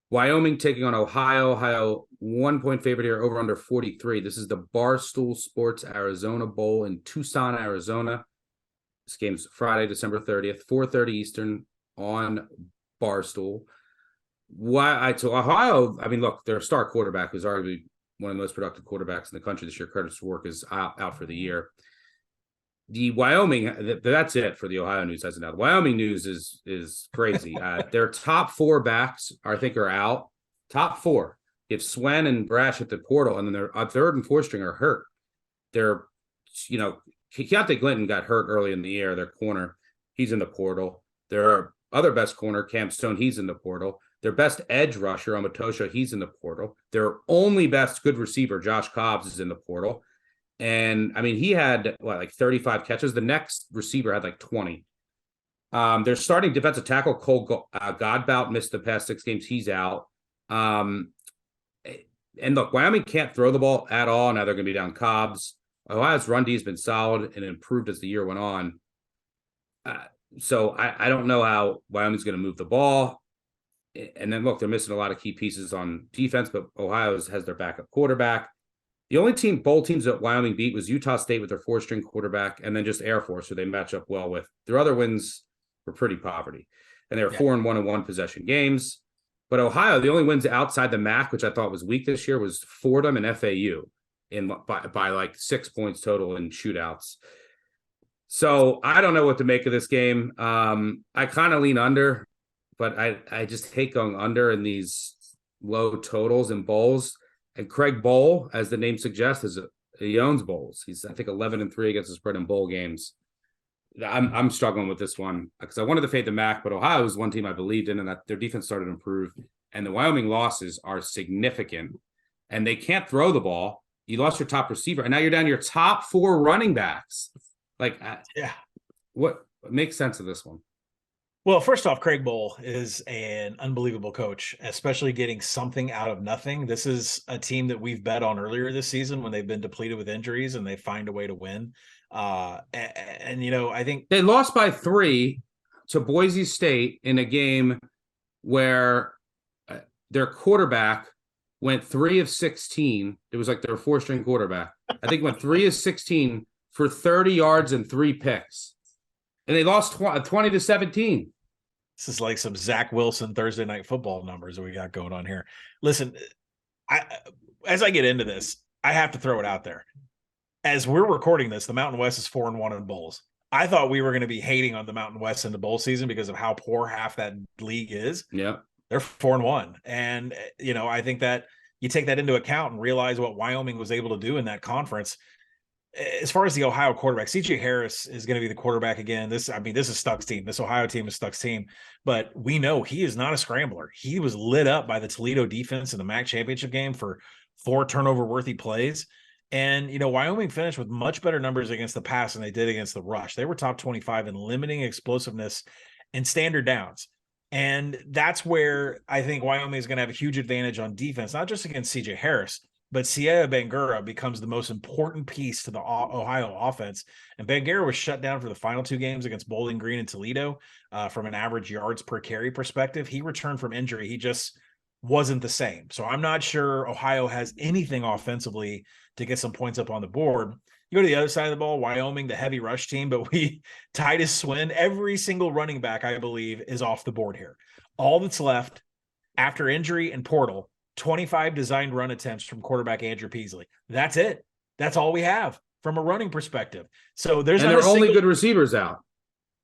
Wyoming taking on Ohio. Ohio 1 point favorite here, over under 43. This is the Barstool Sports Arizona Bowl in Tucson, Arizona. This game's Friday, December 30th, 4:30 Eastern on Barstool. So Ohio, I mean, look, their star quarterback, who's arguably one of the most productive quarterbacks in the country this year, Curtis Work, is out for the year. The Wyoming, that's it for the Ohio news as of now. The Wyoming news is crazy. Their top four backs, I think, are out. Top four. If Swen and Brash at the portal, and then their third and fourth string are hurt. They're, Keontae Clinton got hurt early in the year. Their corner, he's in the portal. Their other best corner, Cam Stone, he's in the portal. Their best edge rusher, Amatosha, he's in the portal. Their only best good receiver, Josh Cobbs, is in the portal. And I mean, he had like 35 catches. The next receiver had like 20. Their starting defensive tackle, Cole Godbout, missed the past 6 games. He's out. And look, Wyoming can't throw the ball at all. Now they're going to be down Cobbs. Ohio's run D has been solid and improved as the year went on. So I don't know how Wyoming's going to move the ball. And then, look, they're missing a lot of key pieces on defense, but Ohio has their backup quarterback. The only bowl teams that Wyoming beat was Utah State with their 4-string quarterback, and then just Air Force, who they match up well with. Their other wins were pretty poverty. And they were 4-1 in one-possession games. But Ohio, the only wins outside the MAC, which I thought was weak this year, was Fordham and FAU by like 6 points total in shootouts. So I don't know what to make of this game. I kind of lean under, but I just hate going under in these low totals and bowls. And Craig Bowl, as the name suggests, he owns bowls. He's, I think, 11-3 against the spread in bowl games. I'm struggling with this one because I wanted to fade the MAC, but Ohio is one team I believed in, and that their defense started to improve. And the Wyoming losses are significant, and they can't throw the ball. You lost your top receiver, and now you're down your top 4 running backs. What makes sense of this one? Well, first off, Craig Bowl is an unbelievable coach, especially getting something out of nothing. This is a team that we've bet on earlier this season when they've been depleted with injuries and they find a way to win. I think they lost by 3 to Boise State in a game where their quarterback went 3 of 16. It was like their 4-string quarterback. I think went 3 of 16 for 30 yards and 3 picks. And they lost 20-17. This is like some Zach Wilson Thursday Night Football numbers that we got going on here. Listen, as I get into this, I have to throw it out there. As we're recording this, the Mountain West is 4-1 in bowls. I thought we were going to be hating on the Mountain West in the bowl season because of how poor half that league is. Yeah. They're 4-1. And, I think that you take that into account and realize what Wyoming was able to do in that conference. As far as the Ohio quarterback, CJ Harris is going to be the quarterback again. This is Stuck's team. This Ohio team is Stuck's team, but we know he is not a scrambler. He was lit up by the Toledo defense in the MAC championship game for 4 turnover-worthy plays. And, Wyoming finished with much better numbers against the pass than they did against the rush. They were top 25 in limiting explosiveness and standard downs. And that's where I think Wyoming is going to have a huge advantage on defense, not just against CJ Harris, but Siea Bangura becomes the most important piece to the Ohio offense. And Bangura was shut down for the final 2 games against Bowling Green and Toledo from an average yards per carry perspective. He returned from injury. He just wasn't the same. So I'm not sure Ohio has anything offensively to get some points up on the board. You go to the other side of the ball, Wyoming, the heavy rush team, but Titus Swin, every single running back, I believe, is off the board here. All that's left after injury and portal, 25 designed run attempts from quarterback Andrew Peasley. That's it. That's all we have from a running perspective. So there's only good receivers out.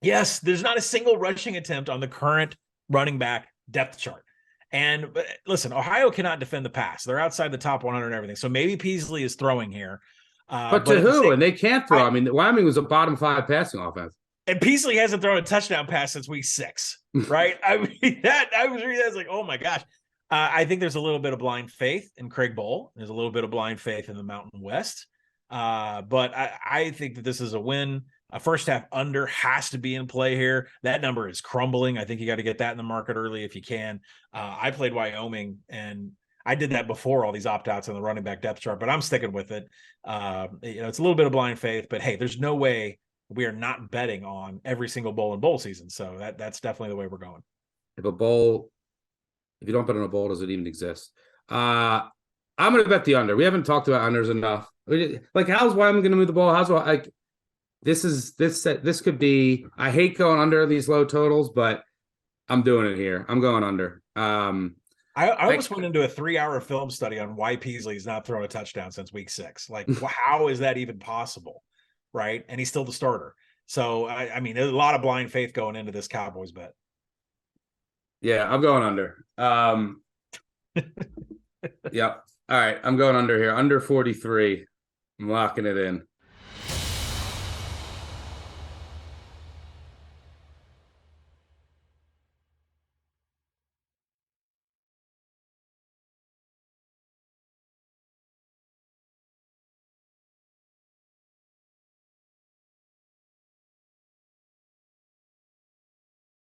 Yes, there's not a single rushing attempt on the current running back depth chart. And listen, Ohio cannot defend the pass. They're outside the top 100 and everything. So maybe Peasley is throwing here. But to who? And they can't throw. I mean, Wyoming was a bottom 5 passing offense. And Peasley hasn't thrown a touchdown pass since week 6, right? I mean, I was reading that, I was like, oh my gosh. I think there's a little bit of blind faith in Craig Bowl. There's a little bit of blind faith in the Mountain West. But I think that this is a win. A first half under has to be in play here. That number is crumbling. I think you got to get that in the market early if you can. I played Wyoming, and I did that before all these opt-outs on the running back depth chart, but I'm sticking with it. It's a little bit of blind faith, but hey, there's no way we are not betting on every single bowl in bowl season. So that's definitely the way we're going. If a bowl If you don't bet on a bowl, does it even exist? I'm gonna bet the under. We haven't talked about unders enough. Like, how's Wyoming gonna move the ball? How's like this could be. I hate going under these low totals, but I'm doing it here. I'm going under. I almost went into a 3-hour film study on why Peasley's not thrown a touchdown since week 6. Like, how is that even possible? Right. And he's still the starter. So, I mean, there's a lot of blind faith going into this Cowboys bet. Yeah, I'm going under. Yep. All right. I'm going under here. Under 43. I'm locking it in.